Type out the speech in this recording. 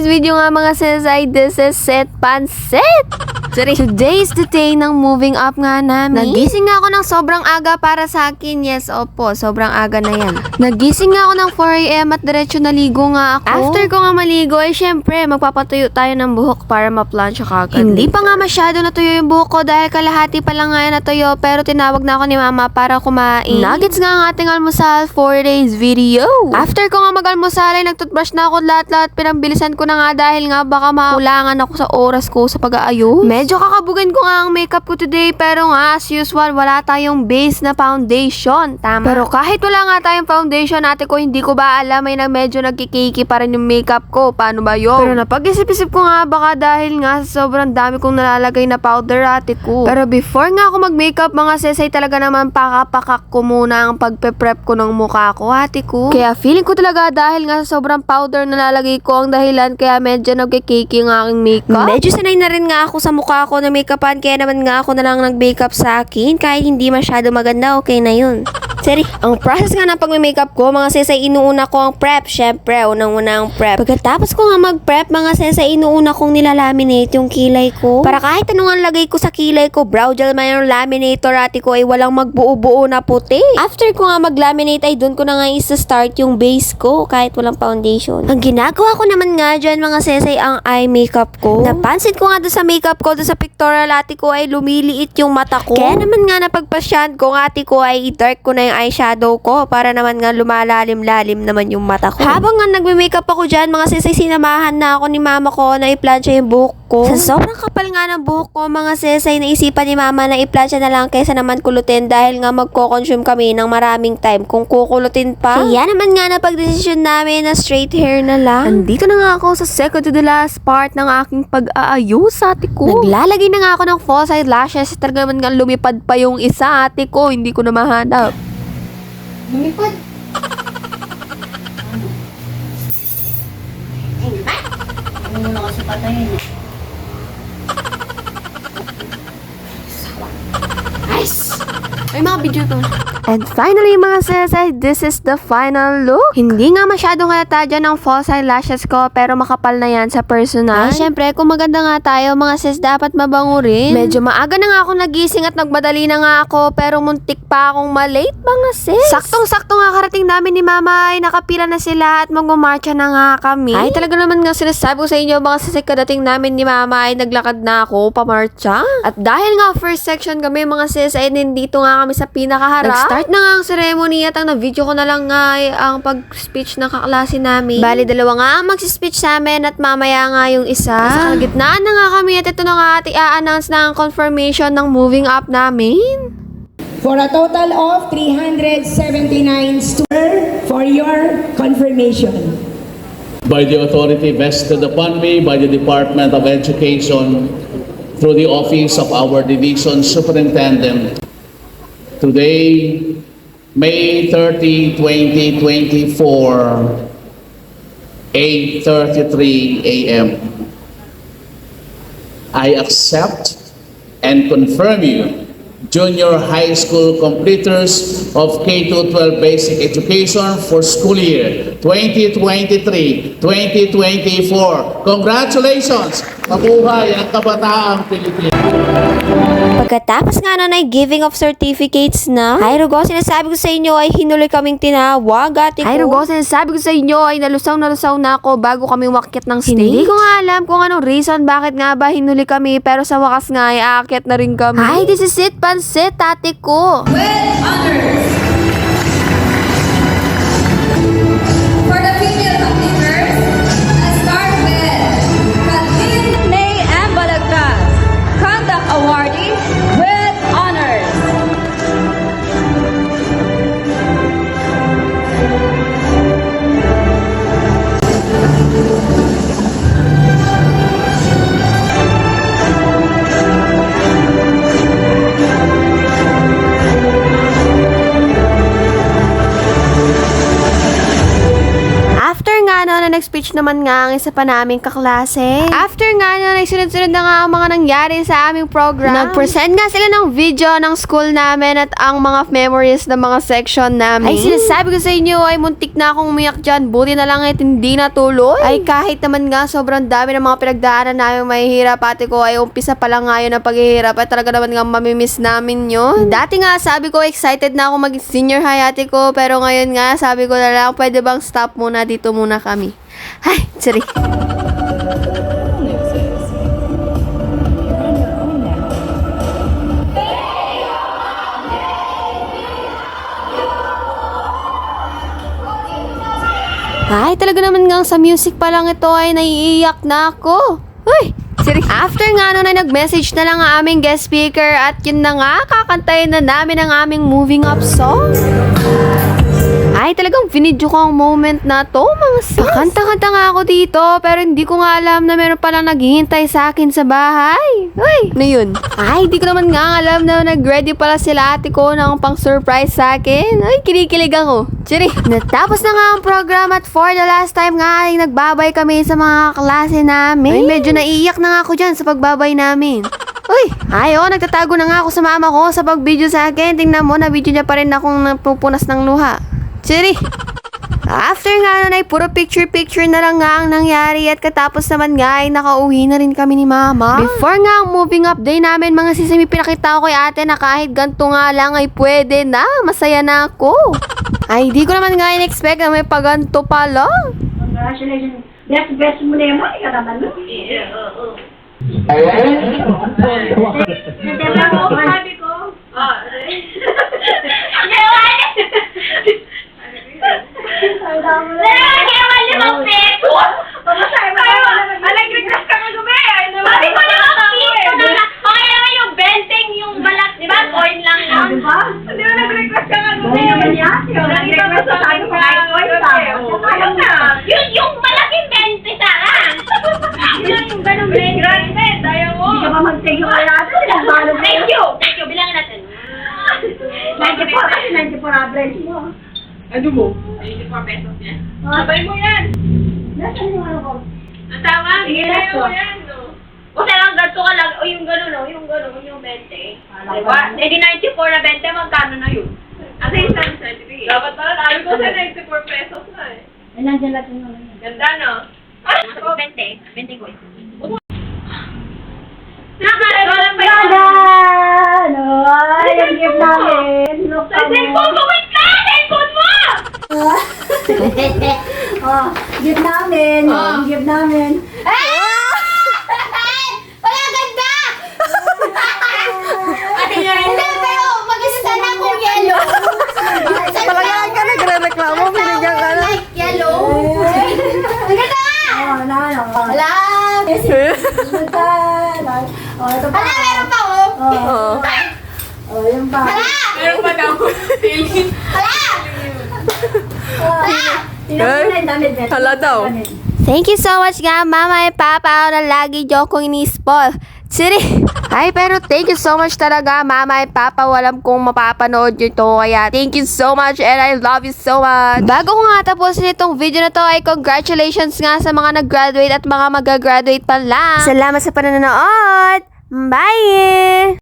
video nga mga sensei, this is Set Pansit! Today is the day ng moving up nga namin. Nagising nga ako ng sobrang aga para sa akin. Yes, opo, sobrang aga na yan. Nagising nga ako ng 4 AM at diretso naligo nga ako. After ko nga maligo, syempre, magpapatuyo tayo ng buhok para ma-plancha kagad. Hindi pa nga masyado natuyo yung buhok ko dahil kalahati pa lang nga yan natuyo, pero tinawag na ako ni mama para kumain. Nuggets nga ang ating almusal for today's video. After ko nga mag-almusal ay nagtutbrush na ako lahat-lahat. Pinambilisan ko na nga dahil nga baka makulangan ako sa oras ko sa pag-aayos. Medyo kakabugin ko nga ang makeup ko today, pero nga as usual wala tayong base na foundation. Tama. Pero kahit wala nga tayong foundation, ate ko, hindi ko ba alam ay medyo nagkikiki pa rin yung makeup ko. Paano ba yun? Pero napag-isip-isip ko nga baka dahil nga sa sobrang dami kong nalalagay na powder, ate ko. Pero before nga ako mag-makeup mga sesay, talaga naman pakapakak ko muna ang pagpe-prep ko ng mukha ko, ate ko. Kaya feeling ko talaga dahil nga sa sobrang powder na nalalagay ko ang dahilan kaya medyo nagkikiki ang aking makeup. Medyo sanay na rin nga ako sa mukha ko na makeupan, kaya naman nga ako na lang nag-makeup sa akin. Kahit hindi masyado maganda, okay na yun. Sorry, ang process nga ng pag-makeup ko, mga sesay, inuuna ko ang prep. Syempre, unang-una ang prep. Pagkatapos ko nga mag-prep, mga sesay, inuuna kong nilalaminate yung kilay ko. Para kahit anong ang lagay ko sa kilay ko, brow gel man yung laminator, ate ko, ay walang magbuo-buo na puti. After ko nga mag-laminate, ay dun ko na nga isa-start yung base ko, kahit walang foundation. Ang ginagawa ko naman nga dyan, mga sesay, ang eye makeup ko. Napansin ko nga dun sa makeup ko, dun sa pictorial, ate ko, ay lumiliit yung mata ko. Kaya naman nga napagpasyan ko, ate ko, ay i-dark ko na yung eyeshadow ko para naman nga lumalalim-lalim naman yung mata ko. Habang nga nagme-makeup ako dyan, mga sesay, sinamahan na ako ni mama ko na i-plancha yung buhok ko. Sa sobrang kapal nga ng buhok ko, mga sesay, naisipan ni mama na i-plancha na lang kaysa naman kulutin dahil nga magko-consume kami ng maraming time kung kukulutin pa. Kaya naman nga napag-desisyon namin na straight hair na lang. Andito na nga ako sa second to the last part ng aking pag-aayos, ate ko. Naglalagay na nga ako ng false eyelashes. Talaga naman nga lumipad pa yung isa, ate ko. Hindi ko na mahanap. Lumipad. Ano mo na kasi patayin eh. Nice! May mga video to. And finally mga sesay, this is the final look. Hindi nga masyadong halata dyan ang false eyelashes ko, pero makapal na yan sa personal. Syempre, kung maganda nga tayo mga sis, dapat mabango rin. Medyo maaga na nga ako nagising at nagmadali na nga ako, pero muntik pa akong malate mga sis. Saktong-sakto nga karating namin ni mama ay nakapila na sila at magmamarcha na nga kami. Ay talaga naman nga sinasabi ko sa inyo mga sis, kadating namin ni mama ay naglakad na ako pamarcha. At dahil nga first section kami mga sis, ay nandito nga kami sa pinakaharap. Nag-start na nga ang ceremony at ang na-video ko na lang nga ay ang pag-speech ng kaklase namin. Bali, dalawa nga ang mag-speech sa amin at mamaya nga yung isa. Sa kalagitnaan na nga kami at ito na nga at i-announce na ang confirmation ng moving up namin. For a total of 379 students for your confirmation. By the authority vested upon me by the Department of Education through the Office of our Division Superintendent, today, May 30, 2024, 8:33 a.m. I accept and confirm you junior high school completers of K-12 basic education for school year 2023-2024. Congratulations! Mabuhay ang kabataang Pilipino! Pagkatapos nga nun ay giving of certificates na. Ay Rugo, sinasabi ko sa inyo ay hinuloy kaming tinawag, ate ko. Ay Rugo, sinasabi ko sa inyo ay nalusaw na ako bago kami umakyat ng stage. Hindi ko nga alam kung anong reason bakit nga ba hinuli kami, pero sa wakas nga ay aakyat na rin kami. Ay, this is it, pansit, ate ko. With honors, for the female completers, let's start with Kathleen May Ambalagtas, Conduct Awardee with honors. After nga no, ay nag-speech naman nga ang isa pa naming kaklase. After nga nun, ay sunod-sunod na nga ang mga nangyari sa aming program. Nag-present nga sila ng video ng school namin at ang mga memories ng mga section namin. Ay sinasabi ko sa inyo ay muntik na akong umiyak dyan. Buti na lang at hindi natuloy. Ay kahit naman nga sobrang dami ng mga pinagdaanan namin mahihirap. Ate ko ay umpisa pa lang nga yun ang paghihirap. Ay talaga naman nga mamimiss namin yun. Dati nga sabi ko excited na ako maging senior high ate ko. Pero ngayon nga sabi ko na lang pwede bang stop muna dito muna kami. Ay, sorry. Ay, talaga naman nga sa music pa lang ito ay naiiyak na ako. Uy! After nga nun ay nag-message na lang ang aming guest speaker at yun na nga, kakantayin na namin ang aming moving up song. Ay, talagang vinidyo ko ang moment na to, mga sis. Kanta-kanta nga ako dito, pero hindi ko nga alam na meron palang naghihintay sa akin sa bahay. Uy, ano yun? Ay, hindi ko naman nga alam na nag-ready pala sila ate ko ng pang-surprise sa akin. Ay, kinikilig ako. Chiri. Natapos na nga ang program at for the last time nga ay nagbabay kami sa mga klase namin. Ay, medyo naiiyak na nga ako dyan sa pagbabay namin. Uy! Ayo, nagtatago na nga ako sa mama ko sa pag-video sa akin. Tingnan mo, na-video niya pa rin akong napupunas ng luha. Chiri! After nga nun ay puro picture-picture na lang nga ang nangyari at katapos naman nga ay nakauwi na rin kami ni mama. Before nga ang moving up day namin mga sisimi, pinakita ko kay ate na kahit ganito nga lang ay pwede na. Masaya na ako. Ay, di ko naman nga in-expect na may paganto pala. Congratulations. Best mo na yung mga ka naman. Sabi ko. Nag-request ka kagabi. Sabi ko naman, okay naman yung benteng, yung balat, di ba? Coin lang yun. Di ba? Di ba nag-request ka kagabi? Oo naman yan. Nag-request ka tayo kung kahit coin lang. Ayun na. Yung malaking bente sana. Yung ganun bente. Grabe, ayaw mo. Hindi ka ba mag-thank you kaya natin? Thank you. Thank you. Bilangin natin. 94 kasi 94 average mo. Ano mo? 84 pesos yan. Sabay mo yan. Nasaan yung ano ko? Ang tama? Sige, Sabay mo last yan. O lang, ganito ka lang. O yung gano'n, o yung gano'n, yung 20. Diba? Eh di 94 na 20, magkano na yun? Asa yung certificate? Dapat pala, sabi ko sa 94 pesos na eh. Ay, nandiyan natin naman. Ganda, no? Ah! 20 ko. Nakakaralan pa yun. Ano? Ay, yung gift namin. Look Sa cellphone mo, wait ka! Cellphone mo! Oh, gift namin. Yung gift namin. Wala ganda! Ate nga, hindi, pero mag-isa na kung yellow. Talaga ka nagre-reklamo, binigyan ka na. Like yellow. Ang ganda nga! Oh, ano? Wala! Oh, ito pa. Wala, meron pa oh! Oh, oh, yun pa. Wala! Meron pa daw. Feeling. Wala! Tingnan mo na yung damit. Hala daw. Thank you so much nga, mama and papa, na lagi niyo akong inispoil. Siri. Ay, pero thank you so much talaga, mama and papa. Walang kung mapapanood nyo to. Kaya, thank you so much and I love you so much. Bago ko nga tapusin itong video na to, ay congratulations nga sa mga nag-graduate at mga mag-graduate pa lang. Salamat sa panonood. Bye!